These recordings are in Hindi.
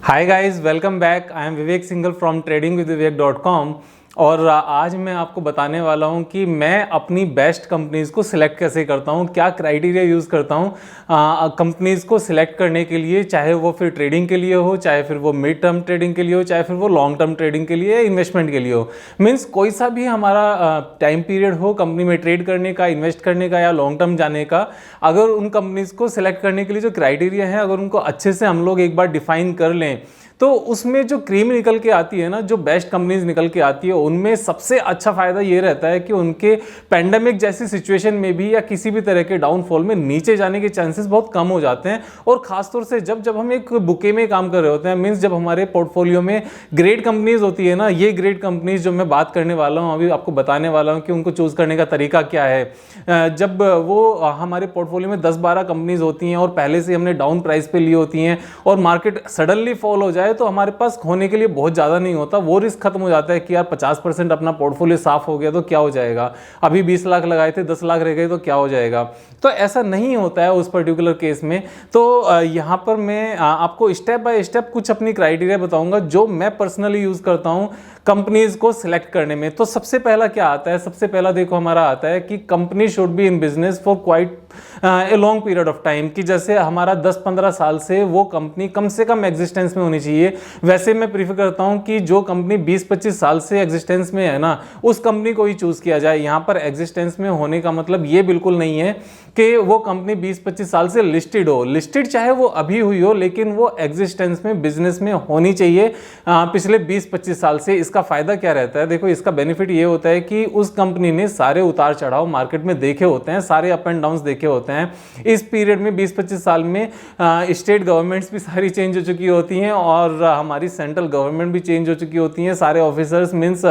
Hi guys, welcome back. I am Vivek Singhal from tradingwithvivek.com। और आज मैं आपको बताने वाला हूं कि मैं अपनी बेस्ट कंपनीज़ को सिलेक्ट कैसे करता हूं, क्या क्राइटेरिया यूज़ करता हूं कंपनीज़ को सिलेक्ट करने के लिए, चाहे वो फिर ट्रेडिंग के लिए हो, चाहे फिर वो मिड टर्म ट्रेडिंग के लिए हो, चाहे फिर वो लॉन्ग टर्म ट्रेडिंग के लिए, इन्वेस्टमेंट के लिए हो। मीन्स कोई सा भी हमारा टाइम पीरियड हो कंपनी में ट्रेड करने का, इन्वेस्ट करने का या लॉन्ग टर्म जाने का, अगर उन कंपनीज़ को सिलेक्ट करने के लिए जो क्राइटेरिया है अगर उनको अच्छे से हम लोग एक बार डिफाइन कर लें तो उसमें जो क्रीम निकल के आती है ना, जो बेस्ट कंपनीज निकल के आती है, उनमें सबसे अच्छा फायदा ये रहता है कि उनके पैंडेमिक जैसी सिचुएशन में भी या किसी भी तरह के डाउनफॉल में नीचे जाने के चांसेस बहुत कम हो जाते हैं। और खासतौर से जब हम एक बुके में काम कर रहे होते हैं, मीन्स जब हमारे पोर्टफोलियो में ग्रेट कंपनीज होती है ना, ये ग्रेट कंपनीज जो मैं बात करने वाला हूँ अभी आपको बताने वाला हूँ कि उनको चूज करने का तरीका क्या है। जब वो हमारे पोर्टफोलियो में 10-12 कंपनीज होती हैं और पहले से हमने डाउन प्राइस पे ली होती हैं और मार्केट सडनली फॉल हो जाए तो हमारे पास खोने के लिए बहुत ज़्यादा नहीं होता, वो रिस्क खत्म हो जाता है कि यार 50% अपना पोर्टफोलियो साफ हो गया तो क्या हो जाएगा, अभी 20 लाख लगाए थे 10 लाख रह गए तो क्या हो जाएगा। तो ऐसा नहीं होता है उस पर्टिकुलर केस में। तो यहाँ पर मैं आपको स्टेप बाय स्टेप कुछ अपनी क्राइटेरिया बताऊंगा जो मैं पर्सनली यूज़ करता हूँ कंपनीज को सिलेक्ट करने में। तो सबसे पहला क्या आता है, सबसे पहला देखो हमारा आता है कि company should be in business for quite a long period of time, कि जैसे हमारा 10-15 साल से वो कंपनी कम से कम एग्जिस्टेंस में होनी चाहिए। वैसे मैं प्रीफर करता हूं कि जो कंपनी 20-25 साल से एग्जिस्टेंस में है ना, उस कंपनी को ही चूज किया जाए। यहां पर एग्जिस्टेंस में होने का मतलब ये बिल्कुल नहीं है कि वो कंपनी 20-25 साल से लिस्टेड हो, लिस्टेड चाहे वो अभी हुई हो लेकिन वो एग्जिस्टेंस में बिजनेस में होनी चाहिए पिछले 20-25 साल से। इसका फायदा क्या रहता है, देखो इसका बेनिफिट ये होता है कि उस कंपनी ने सारे उतार चढ़ाव मार्केट में देखे होते हैं, सारे अप एंड डाउन्स देखे होते हैं। इस पीरियड में 20-25 साल में स्टेट गवर्नमेंट्स भी सारी चेंज हो चुकी होती हैं और हमारी सेंट्रल गवर्नमेंट भी चेंज हो चुकी होती हैं। सारे ऑफिसर्स मीन्स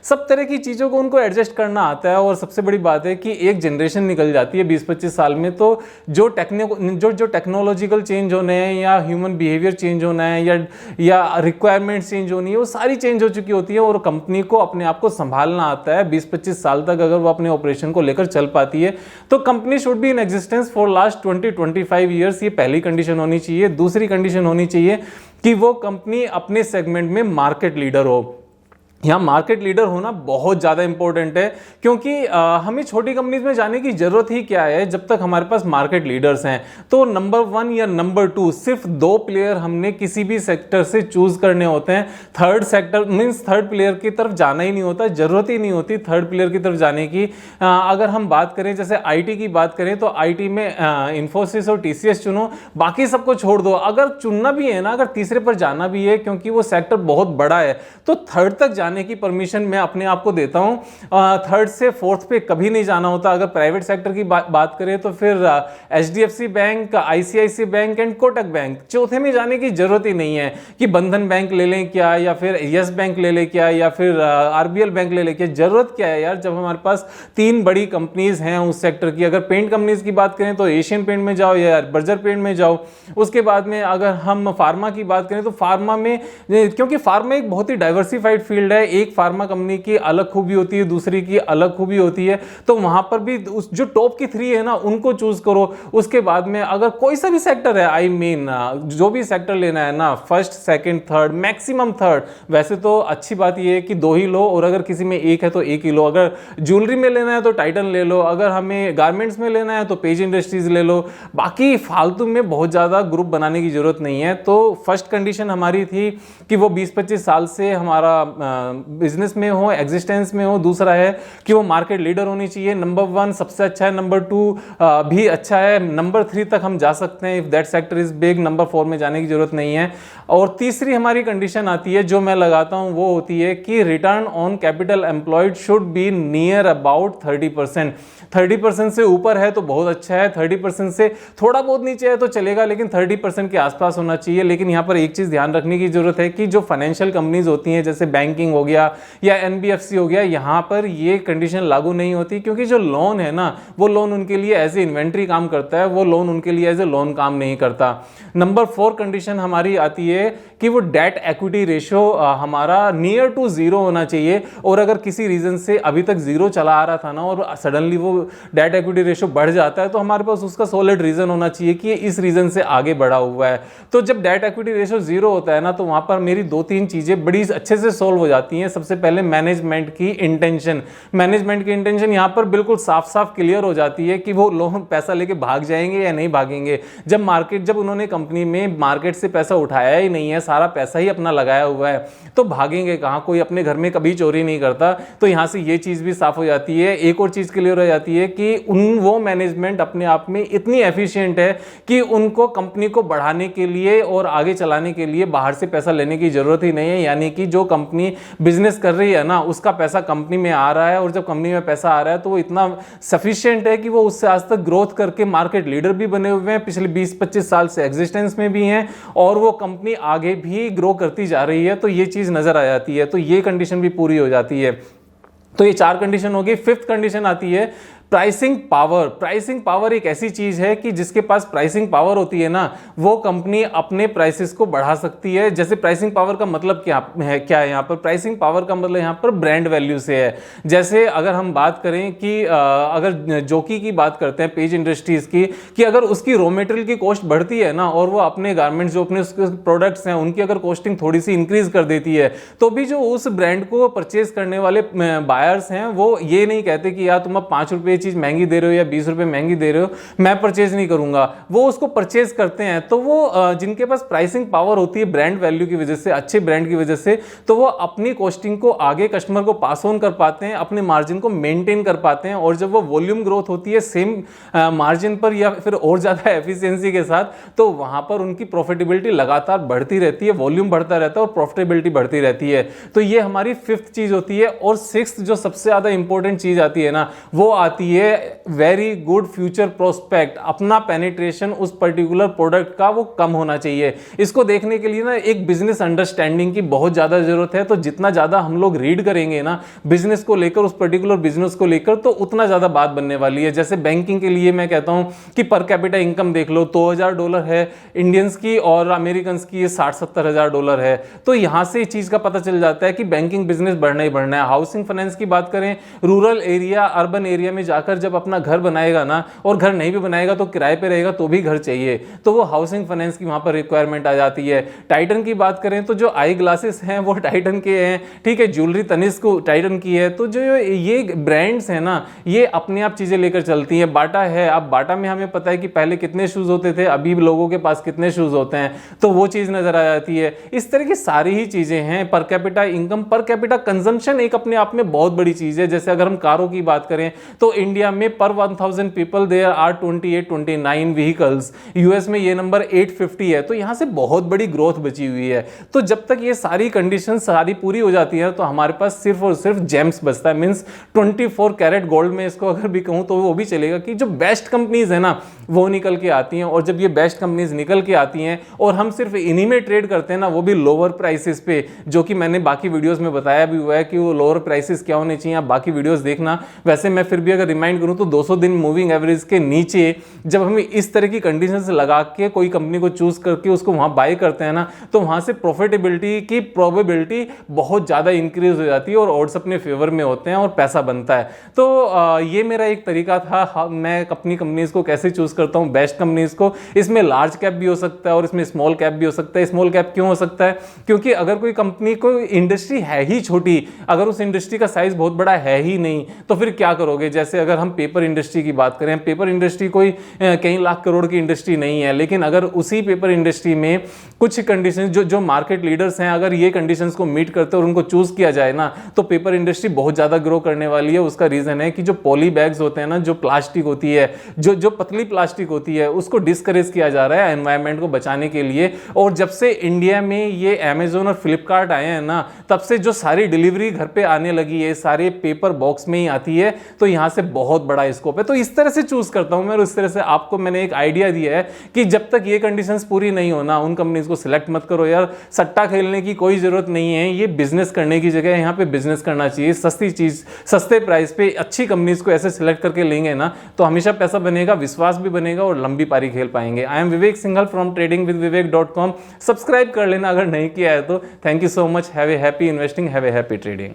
सब तरह की चीज़ों को उनको एडजस्ट करना आता है। और सबसे बड़ी बात है कि एक जनरेशन निकल जाती है 20-25 साल में, तो जो टेक्नोलॉजिकल चेंज होने हैं या ह्यूमन बिहेवियर चेंज होना है या रिक्वायरमेंट्स चेंज होनी है, वो सारी चेंज हो चुकी होती है और कंपनी को अपने आप को संभालना आता है। 20-25 साल तक अगर वो अपने ऑपरेशन को लेकर चल पाती है तो company should be in existence for last 20-25 years. ये पहली कंडीशन होनी चाहिए। दूसरी कंडीशन होनी चाहिए कि वो कंपनी अपने सेगमेंट में मार्केट लीडर हो। यहाँ मार्केट लीडर होना बहुत ज़्यादा इंपॉर्टेंट है, क्योंकि हमें छोटी कंपनीज में जाने की ज़रूरत ही क्या है जब तक हमारे पास मार्केट लीडर्स हैं। तो नंबर 1 या नंबर 2 सिर्फ 2 प्लेयर हमने किसी भी सेक्टर से चूज करने होते हैं। Third sector means third player की तरफ जाना ही नहीं होता, ज़रूरत ही नहीं होती थर्ड प्लेयर की तरफ जाने की। अगर हम बात करें जैसे IT की बात करें तो IT में इन्फोसिस और TCS चुनो, बाकी सबको छोड़ दो। अगर चुनना भी है ना, अगर तीसरे पर जाना भी है क्योंकि वो सेक्टर बहुत बड़ा है, तो थर्ड तक जाने की परमिशन मैं अपने आप को देता हूं। थर्ड से फोर्थ पे कभी नहीं जाना होता। अगर प्राइवेट सेक्टर की बात करें तो फिर HDFC bank, ICICI bank and Kotak bank, चौथे में जाने की जरूरत ही नहीं है कि बंधन बैंक ले लें क्या, या फिर यस बैंक ले लें क्या, या फिर RBL बैंक ले लें क्या। जरूरत क्या है यार, जब हमारे पास 3 बड़ी कंपनीज हैं उस सेक्टर की। अगर पेंट कंपनीज की बात करें तो एशियन पेंट में जाओ या बर्जर पेंट में जाओ। उसके बाद में अगर हम फार्मा की बात करें तो फार्मा में, क्योंकि फार्मा एक बहुत ही डाइवर्सिफाइड फील्ड है, एक फार्मा कंपनी की अलग खूबी होती है, दूसरी की अलग खूबी होती है, तो वहां पर भी जो टॉप की 3 है ना उनको चूज करो। उसके बाद में अगर कोई सा भी सेक्टर है, आई मीन जो भी सेक्टर लेना है ना, first second third maximum third, वैसे तो अच्छी बात यह है कि 2 ही लो, और अगर किसी में 1 है तो 1 ही लो। अगर ज्वेलरी में लेना है तो टाइटन ले लो, अगर हमें गारमेंट्स में लेना है तो पेज इंडस्ट्रीज ले लो। बाकी फालतू में बहुत ज्यादा ग्रुप बनाने की जरूरत नहीं है। तो फर्स्ट कंडीशन हमारी थी कि वो 20-25 साल से हमारा बिजनेस में हो, एग्जिस्टेंस में हो। दूसरा है कि वो मार्केट लीडर होनी चाहिए। नंबर 1 सबसे अच्छा है, नंबर 2 भी अच्छा है, नंबर 3 तक हम जा सकते हैं if that sector is big. Number 4 में जाने की जरूरत नहीं है। और तीसरी हमारी कंडीशन आती है जो मैं लगाता हूं, वो होती है कि return on capital employed should be near about 30%। 30% से ऊपर है तो बहुत अच्छा है, 30% से थोड़ा बहुत नीचे है तो चलेगा, लेकिन 30% के आसपास होना चाहिए। लेकिन यहाँ पर एक चीज ध्यान रखने की जरूरत है कि जो फाइनेंशियल कंपनीज होती हैं जैसे बैंकिंग बैंकिंग हो गया या एनबीएफसी हो गया, यहाँ पर ये कंडीशन लागू नहीं होती, क्योंकि जो लोन है ना वो लोन उनके लिए एज ए इन्वेंट्री काम करता है, वो लोन उनके लिए एज ए लोन काम नहीं करता। नंबर 4 कंडीशन हमारी आती है कि वो डेट एक्विटी रेशियो हमारा नियर टू जीरो होना चाहिए, और अगर किसी रीजन से अभी तक जीरो चला आ रहा था ना और सडनली वो डेट एक्विटी रेशियो बढ़ जाता है तो हमारे पास उसका सॉलिड रीजन होना चाहिए कि ये इस रीजन से आगे बढ़ा हुआ है। तो जब डेट एक्विटी रेशियो जीरो होता है ना तो वहां पर मेरी 2-3 चीजें बड़ी अच्छे से सॉल्व हो जाती हैं। सबसे पहले मैनेजमेंट की इंटेंशन, मैनेजमेंट की इंटेंशन यहां पर बिल्कुल साफ साफ क्लियर हो जाती है कि वो लोग पैसा लेके भाग जाएंगे या नहीं भागेंगे। जब उन्होंने कंपनी में मार्केट से पैसा उठाया ही नहीं है, सारा पैसा ही अपना लगाया हुआ है, तो भागेंगे कहां? कोई अपने घर में कभी चोरी नहीं करता। तो यहां से ये चीज भी साफ हो जाती है। एक और चीज क्लियर हो जाती है कि वो मैनेजमेंट अपने आप में इतनी एफिशिएंट है कि उनको कंपनी को बढ़ाने के लिए और आगे चलाने के लिए बाहर से पैसा लेने की जरूरत ही नहीं है। यानी कि जो कंपनी बिजनेस कर रही है ना उसका पैसा कंपनी में आ रहा है, और जब कंपनी में पैसा आ रहा है तो वो इतना सफिशिएंट है कि वो उससे आज तक ग्रोथ करके मार्केट लीडर भी बने हुए हैं, पिछले 20-25 साल से एग्जिस्टेंस में भी हैं, और वो कंपनी आगे भी ग्रो करती जा रही है। तो ये चीज नजर आ जाती है, तो ये कंडीशन भी पूरी हो जाती है। तो ये 4 कंडीशन होगी। 5th कंडीशन आती है प्राइसिंग पावर। प्राइसिंग पावर एक ऐसी चीज है कि जिसके पास प्राइसिंग पावर होती है ना वो कंपनी अपने प्राइसेस को बढ़ा सकती है। जैसे प्राइसिंग पावर का मतलब क्या है यहाँ पर? प्राइसिंग पावर का मतलब यहाँ पर ब्रांड वैल्यू से है। जैसे अगर हम बात करें कि अगर जोकी की बात करते हैं, पेज इंडस्ट्रीज की, कि अगर उसकी रॉ मटेरियल की कॉस्ट बढ़ती है ना और वो अपने गारमेंट्स जो अपने प्रोडक्ट्स हैं उनकी अगर कॉस्टिंग थोड़ी सी इंक्रीज कर देती है तो भी जो उस ब्रांड को परचेज करने वाले बायर्स हैं वो ये नहीं कहते कि यार तुम अब 5 रुपए चीज महंगी दे रहे हो या 20 रुपए महंगी दे रहे हो, मैं परचेज नहीं करूंगा। वो उसको परचेज करते हैं। तो वो जिनके पास प्राइसिंग पावर होती है ब्रांड वैल्यू की वजह से, अच्छे ब्रांड की वजह से, तो वो अपनी कॉस्टिंग को आगे कस्टमर को पास ऑन कर पाते हैं, अपने मार्जिन को मेंटेन कर पाते हैं। और जब वो वॉल्यूम ग्रोथ होती है सेम मार्जिन पर या फिर और ज्यादा एफिशिएंसी के साथ, तो वहां पर उनकी प्रॉफिटेबिलिटी लगातार बढ़ती रहती है, वॉल्यूम बढ़ता रहता है और प्रॉफिटेबिलिटी बढ़ती रहती है। तो ये हमारी 5th चीज होती है। और 6th जो सबसे ज्यादा इंपॉर्टेंट चीज आती है ना वो आती है वेरी गुड फ्यूचर प्रोस्पेक्ट। अपना पेनिट्रेशन उस पर्टिकुलर प्रोडक्ट का वो कम होना चाहिए। इसको देखने के लिए ना एक बिजनेस अंडरस्टैंडिंग की बहुत ज्यादा जरूरत है। तो जितना ज्यादा हम लोग रीड करेंगे ना बिजनेस को लेकर, उस पर्टिकुलर बिजनेस को लेकर, तो उतना ज्यादा बात बनने वाली है। जैसे बैंकिंग के लिए मैं कहता हूं कि पर कैपिटा इनकम देख लो, $2,000 है इंडियंस की और अमेरिकन की $60-70 हजार डॉलर है। तो यहां से इस चीज का पता चल जाता है कि बैंकिंग बिजनेस बढ़ना ही बढ़ना है। हाउसिंग फाइनेंस की बात करें, रूरल एरिया अर्बन एरिया में जाकर जब अपना घर बनाएगा ना, और घर नहीं भी बनाएगा तो किराए पे रहेगा तो भी घर चाहिए, तो वो हाउसिंग फाइनेंस की वहां पर रिक्वायरमेंट आ जाती है। टाइटन की बात करें तो जो आई ग्लासेस हैं वो टाइटन के हैं, ठीक है, ज्वेलरी तनिष्क टाइटन की है। तो जो ये ब्रांड्स हैं ना ये अपने आप चीजें लेकर चलती हैं। बाटा है, अब बाटा में हमें पता है कि पहले कितने शूज होते थे, अभी लोगों के पास कितने शूज होते हैं, तो वो चीज नजर आ जाती है। इस तरह की सारी ही चीजें हैं। Per capita income, per capita consumption एक अपने आप में बहुत बड़ी चीज है। जैसे अगर हम कारों की बात करें तो इंडिया में per 1000 people there are 28-29 vehicles. US में ये नंबर 850 है। तो यहां से बहुत बड़ी ग्रोथ बची हुई है। तो जब तक ये सारी कंडीशन सारी पूरी हो जाती है तो हमारे पास सिर्फ और सिर्फ जेम्स बचता है। मींस 24 कैरेट गोल्ड में इसको अगर भी कहूं तो वो भी चलेगा कि जो बेस्ट कंपनीज है ना वो निकल के आती हैं। और जब ये बेस्ट कंपनीज निकल के आती हैं और हम सिर्फ इन्हीं में ट्रेड करते हैं ना, वो भी लोअर प्राइसेस पे, जो कि मैंने बाकी वीडियोस में बताया भी हुआ है कि वो लोअर प्राइसेस क्या होने चाहिए, आप बाकी वीडियोस देखना। वैसे मैं फिर भी अगर रिमाइंड करूं तो 200 दिन मूविंग एवरेज के नीचे जब हम इस तरह की कंडीशंस लगा के कोई कंपनी को चूज करके उसको वहां बाय करते हैं ना, तो वहां से प्रॉफिटेबिलिटी की प्रोबेबिलिटी बहुत ज्यादा इंक्रीज हो जाती है और ऑड्स अपने फेवर में होते हैं और पैसा बनता है। तो ये मेरा एक तरीका था, मैं अपनी कंपनीज को कैसे चूज करता हूं, बेस्ट कंपनीज को। इसमें लार्ज कैप भी हो सकता है और इसमें स्मॉल कैप भी हो सकता है। स्मॉल कैप क्यों हो सकता है? क्योंकि अगर कोई कंपनी को इंडस्ट्री है ही छोटी, अगर उस इंडस्ट्री का साइज बहुत बड़ा है ही नहीं, तो फिर क्या करोगे? जैसे अगर हम पेपर इंडस्ट्री की बात करें, पेपर इंडस्ट्री कोई कई लाख करोड़ की इंडस्ट्री नहीं है, लेकिन अगर उसी पेपर इंडस्ट्री में कुछ कंडीशन जो मार्केट लीडर्स हैं, अगर ये कंडीशंस को मीट करते और उनको चूज किया जाए ना, तो पेपर इंडस्ट्री बहुत ज्यादा ग्रो करने वाली है। उसका रीजन है कि जो पॉली बैग्स होते हैं ना, जो प्लास्टिक होती है, जो पतली प्लास्टिक होती है, उसको डिस्करेज किया जा रहा है एनवायरमेंट को बचाने के लिए। और जब से इंडिया में ये अमेजोन और फ्लिपकार्ट आए हैं ना, तब से जो सारी डिलीवरी घर पे आने लगी है सारे पेपर बॉक्स में ही आती है। तो यहां से बहुत बड़ा स्कोप है। तो इस तरह से चूज करता हूं मैं, और इस तरह से आपको मैंने एक आइडिया दिया है कि जब तक ये कंडीशंस पूरी नहीं होना उन कंपनीज को सिलेक्ट मत करो यार। सट्टा खेलने की कोई जरूरत नहीं है, ये बिजनेस करने की जगह है, यहाँ पे बिजनेस करना चाहिए। सस्ती चीज सस्ते प्राइस पे अच्छी कंपनीज को ऐसे सिलेक्ट करके लेंगे ना तो हमेशा पैसा बनेगा, विश्वास भी बनेगा और लंबी पारी खेल पाएंगे। I am Vivek Singhal from tradingwithvivek.com। Subscribe कर लेना अगर नहीं किया है तो। Thank you so much. Have a happy investing, have a happy trading.